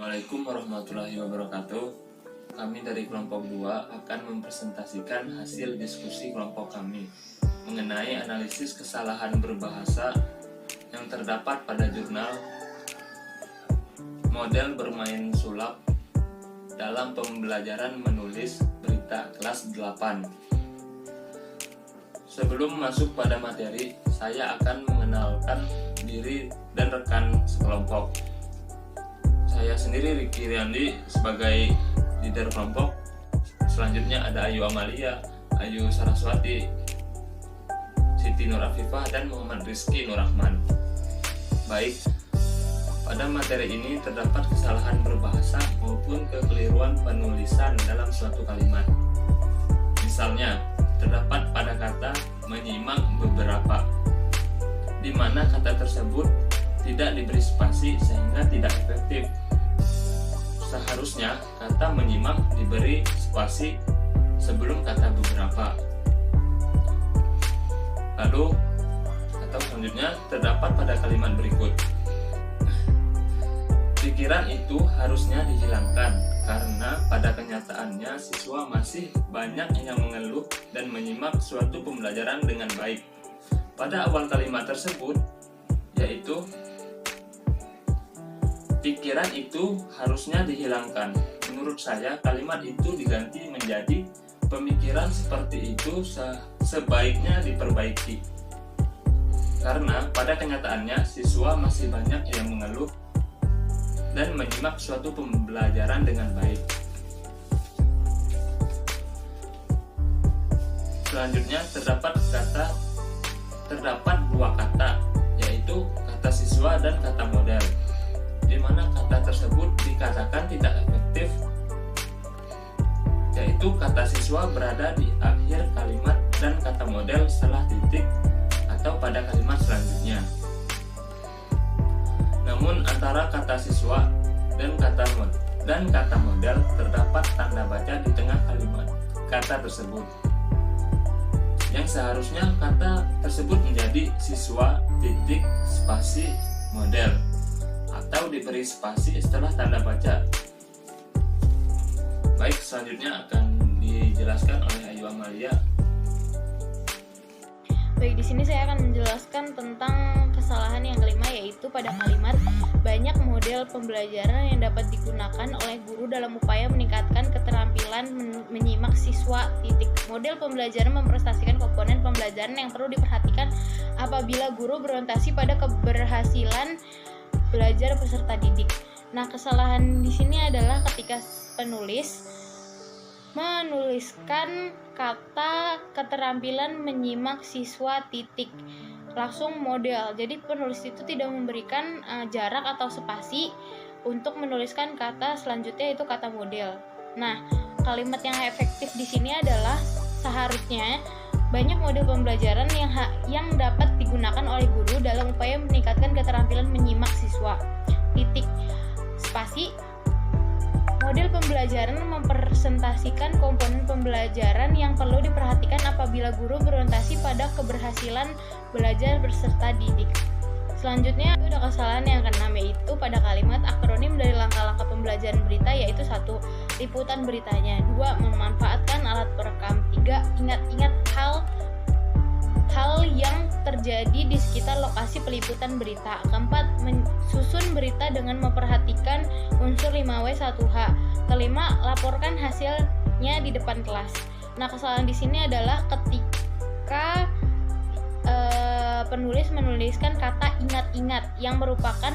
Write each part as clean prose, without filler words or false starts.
Assalamualaikum warahmatullahi wabarakatuh. Kami dari kelompok 2 akan mempresentasikan hasil diskusi kelompok kami mengenai analisis kesalahan berbahasa yang terdapat pada jurnal model bermain sulap dalam pembelajaran menulis berita kelas 8. Sebelum masuk pada materi, saya akan mengenalkan diri dan rekan sekelompok. Saya sendiri Riki Riandi sebagai leader kelompok. Selanjutnya ada Ayu Amalia, Ayu Saraswati, Siti Nur Afifah, dan Muhammad Rizky Nurrahman. Baik, pada materi ini terdapat kesalahan berbahasa maupun kekeliruan penulisan dalam suatu kalimat. Misalnya, terdapat pada kata menyimak beberapa, di mana kata tersebut tidak diberi spasi sehingga tidak efektif. Seharusnya kata menyimak diberi spasi sebelum kata beberapa. Lalu kata selanjutnya terdapat pada kalimat berikut. Pikiran itu harusnya dihilangkan karena pada kenyataannya siswa masih banyak yang mengeluh dan menyimak suatu pembelajaran dengan baik. Pada awal kalimat tersebut, yaitu pikiran itu harusnya dihilangkan. Menurut saya, kalimat itu diganti menjadi pemikiran seperti itu sebaiknya diperbaiki. Karena pada kenyataannya siswa masih banyak yang mengeluh dan menyimak suatu pembelajaran dengan baik. Selanjutnya terdapat dua kata, yaitu kata siswa dan kata model, di mana kata tersebut dikatakan tidak efektif, yaitu kata siswa berada di akhir kalimat dan kata model setelah titik atau pada kalimat selanjutnya. Namun antara kata siswa dan kata model terdapat tanda baca di tengah kalimat kata tersebut, yang seharusnya kata tersebut menjadi siswa titik spasi model atau diberi spasi setelah tanda baca. Baik, selanjutnya akan dijelaskan oleh Ayu Amalia. Baik, di sini saya akan menjelaskan tentang kesalahan yang kelima, yaitu pada kalimat banyak model pembelajaran yang dapat digunakan oleh guru dalam upaya meningkatkan keterampilan menyimak siswa titik. Model pembelajaran mempresentasikan komponen pembelajaran yang perlu diperhatikan apabila guru berorientasi pada keberhasilan belajar peserta didik. Nah, kesalahan di sini adalah ketika penulis menuliskan kata keterampilan menyimak siswa titik langsung model. Jadi penulis itu tidak memberikan jarak atau spasi untuk menuliskan kata selanjutnya, yaitu kata model. Nah, kalimat yang efektif di sini adalah seharusnya banyak model pembelajaran yang dapat digunakan oleh guru dalam upaya meningkatkan keterampilan menyimak siswa titik spasi. Model pembelajaran mempresentasikan komponen pembelajaran yang perlu diperhatikan apabila guru berorientasi pada keberhasilan belajar peserta didik. Selanjutnya ada kesalahan yang keenam, yaitu pada kalimat akronim dari langkah-langkah pembelajaran berita, yaitu 1. Liputan beritanya, 2. Memanfaatkan alat perekam, 3. Ingat-ingat hal yang terjadi di sekitar lokasi peliputan berita, 4. Susun berita dengan memperhatikan unsur 5W 1H, 5. Laporkan hasilnya di depan kelas. Nah, kesalahan di sini adalah ketika penulis menuliskan kata ingat-ingat yang merupakan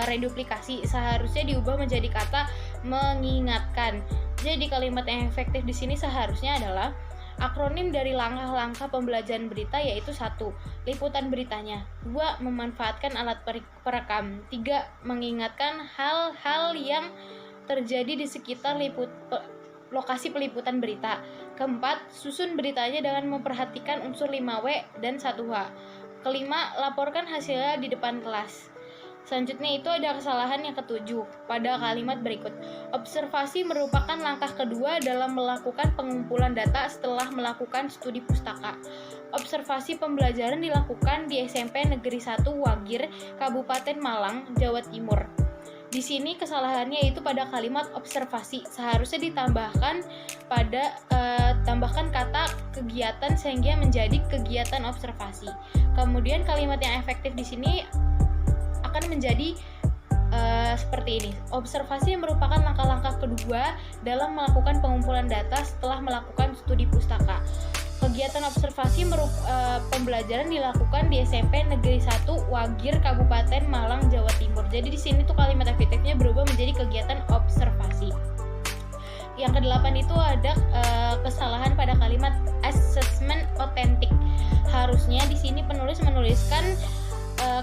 reduplikasi, seharusnya diubah menjadi kata mengingatkan. Jadi kalimat yang efektif di sini seharusnya adalah akronim dari langkah-langkah pembelajaran berita, yaitu 1. Liputan beritanya, 2. Memanfaatkan alat perekam, 3. Mengingatkan hal-hal yang terjadi di sekitar lokasi peliputan berita, 4. Susun beritanya dengan memperhatikan unsur 5W dan 1H, 5. Laporkan hasilnya di depan kelas. Selanjutnya itu ada kesalahan yang ketujuh pada kalimat berikut. Observasi merupakan langkah kedua dalam melakukan pengumpulan data setelah melakukan studi pustaka. Observasi pembelajaran dilakukan di SMP Negeri 1 Wagir, Kabupaten Malang, Jawa Timur. Di sini kesalahannya itu pada kalimat observasi. Seharusnya ditambahkan tambahkan kata kegiatan sehingga menjadi kegiatan observasi. Kemudian kalimat yang efektif di sini akan menjadi seperti ini. Observasi merupakan langkah-langkah kedua dalam melakukan pengumpulan data setelah melakukan studi pustaka. Kegiatan observasi pembelajaran dilakukan di SMP Negeri 1 Wagir, Kabupaten Malang, Jawa Timur. Jadi di sini tuh kalimat efektifnya berubah menjadi kegiatan observasi. Yang kedelapan itu ada kesalahan pada kalimat assessment authentic. Harusnya di sini penulis menuliskan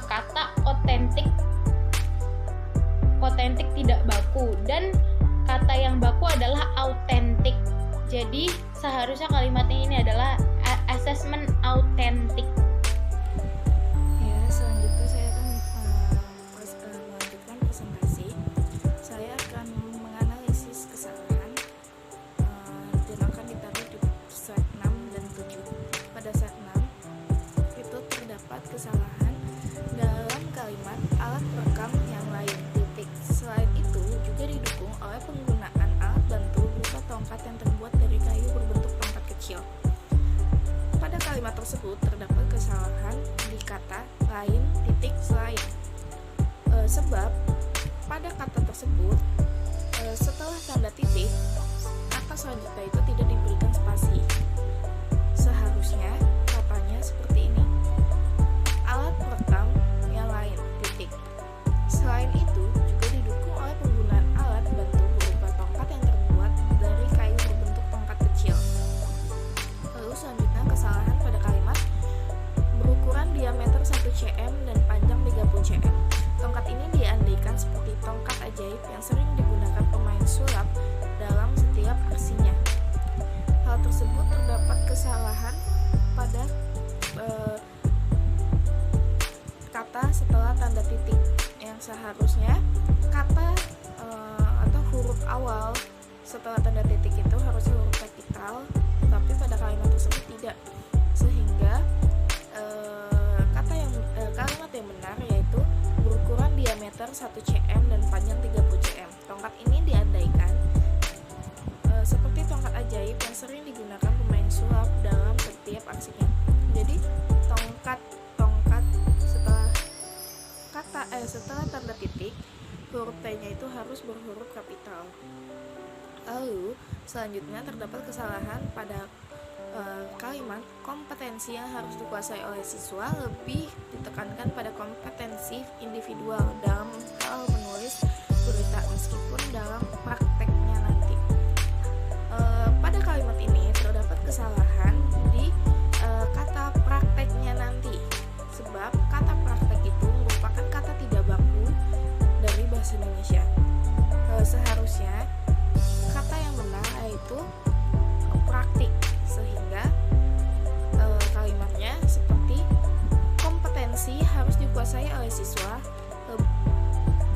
kata authentic tidak baku, dan kata yang baku adalah authentic. Jadi seharusnya kalimatnya ini adalah assessment authentic. Ya, selanjutnya saya akan melanjutkan presentasi. Saya akan menganalisis kesalahan dan akan ditaruh di slide 6 dan 7. Pada slide 6 itu terdapat kesalahan dalam kalimat alat perekam yang lain. Selain itu juga didukung oleh penggunaan alat bantu berupa tongkat yang terbuat dari kayu berbentuk tongkat kecil. Pada kalimat tersebut terdapat kesalahan di kata lain titik selain. Sebab pada kata tersebut setelah tanda titik kata selanjutnya itu tidak diberikan spasi. Seharusnya katanya seperti ini: alat perekam yang lain titik. Selain itu juga didukung oleh penggunaan alat bantu berupa tongkat yang terbuat dari kayu berbentuk tongkat kecil. Lalu selanjutnya kesalahan pada kalimat berukuran diameter 1 cm dan panjang 30 cm. Tongkat ini diandaikan seperti tongkat ajaib yang sering digunakan pemain sulap dalam setiap aksinya. Hal tersebut terdapat kesalahan pada kata setelah tanda titik, yang seharusnya kata atau huruf awal setelah tanda titik itu harusnya huruf kapital, tapi pada kalimat tersebut tidak, sehingga kalimat yang benar yaitu berukuran diameter 1 cm dan panjang 30 cm. Tongkat ini diandaikan seperti tongkat ajaib yang sering digunakan pemain sulap dalam setiap aksinya. Jadi tongkat setelah tanda titik, huruf T-nya itu harus berhuruf kapital. Lalu selanjutnya terdapat kesalahan pada kalimat kompetensi yang harus dikuasai oleh siswa, lebih ditekankan pada kompetensi individual dalam hal menulis berita meskipun dalam prakteknya nanti. Pada kalimat ini terdapat kesalahan di kata prakteknya nanti, sebab kata praktek itu merupakan kata tidak baku dari bahasa Indonesia. Seharusnya kata yang benar yaitu praktik, sehingga kalimatnya seperti kompetensi harus dikuasai oleh siswa,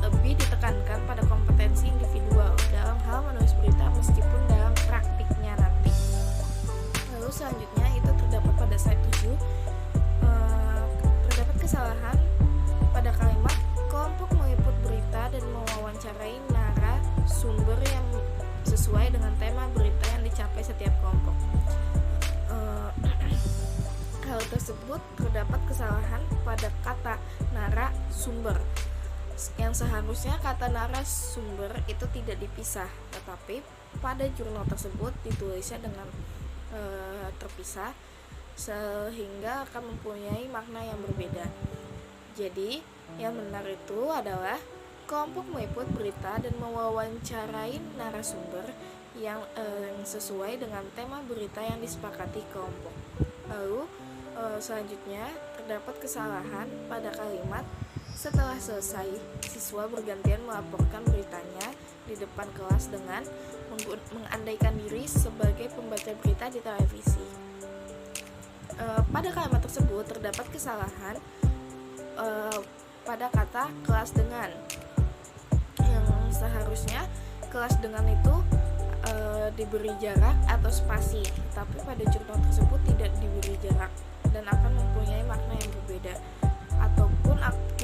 lebih ditekankan pada kompetensi individual dalam hal menulis berita meskipun dalam praktiknya nanti. Lalu selanjutnya itu terdapat pada slide 7, terdapat kesalahan pada kalimat kelompok meliput berita dan mewawancarai narasumber yang sesuai dengan tema berita yang dicapai setiap kelompok. Hal tersebut terdapat kesalahan pada kata narasumber, yang seharusnya kata narasumber itu tidak dipisah, tetapi pada jurnal tersebut ditulisnya dengan terpisah, sehingga akan mempunyai makna yang berbeda. Jadi yang benar itu adalah kelompok meliput berita dan mewawancarai narasumber yang sesuai dengan tema berita yang disepakati kelompok. Lalu selanjutnya terdapat kesalahan pada kalimat setelah selesai siswa bergantian melaporkan beritanya di depan kelas dengan mengandaikan diri sebagai pembaca berita di televisi. Pada kalimat tersebut terdapat kesalahan pada kata kelas dengan, yang seharusnya kelas dengan itu diberi jarak atau spasi, tapi pada jurnal tersebut tidak diberi jarak dan akan mempunyai makna yang berbeda, ataupun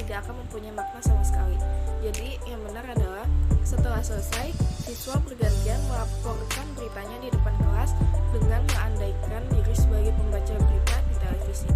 tidak akan mempunyai makna sama sekali. Jadi yang benar adalah setelah selesai, siswa bergantian melaporkan beritanya di depan kelas dengan mengandaikan diri sebagai pembaca berita di televisi.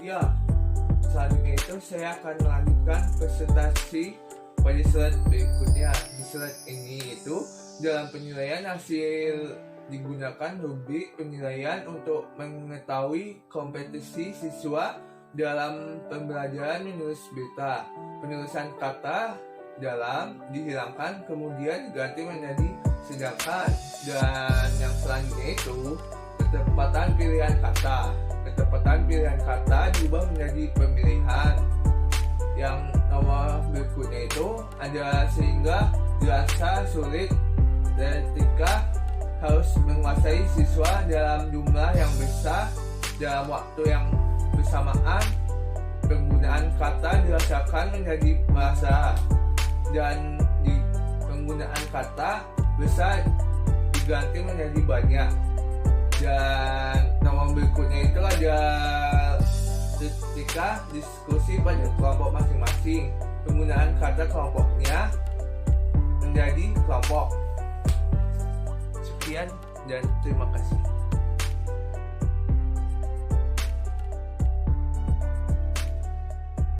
Ya, selanjutnya itu saya akan melanjutkan presentasi pada slide berikutnya. Di slide ini itu dalam penilaian hasil digunakan rubrik penilaian untuk mengetahui kompetisi siswa dalam pembelajaran menulis berita. Penulisan kata dalam dihilangkan kemudian diganti menjadi sedangkan, dan yang selanjutnya itu ketepatan pilihan kata. Ketepatan pilihan kata diubah menjadi pemilihan. Yang nomor berikutnya itu ada sehingga dirasa sulit ketika harus menguasai siswa dalam jumlah yang besar dalam waktu yang bersamaan. Penggunaan kata dirasakan menjadi merasa, dan di penggunaan kata besar diganti menjadi banyak. Dan nomor berikutnya itu ada ketika diskusi pada kelompok masing-masing, penggunaan kata kelompoknya menjadi kelompok. Sekian dan terima kasih.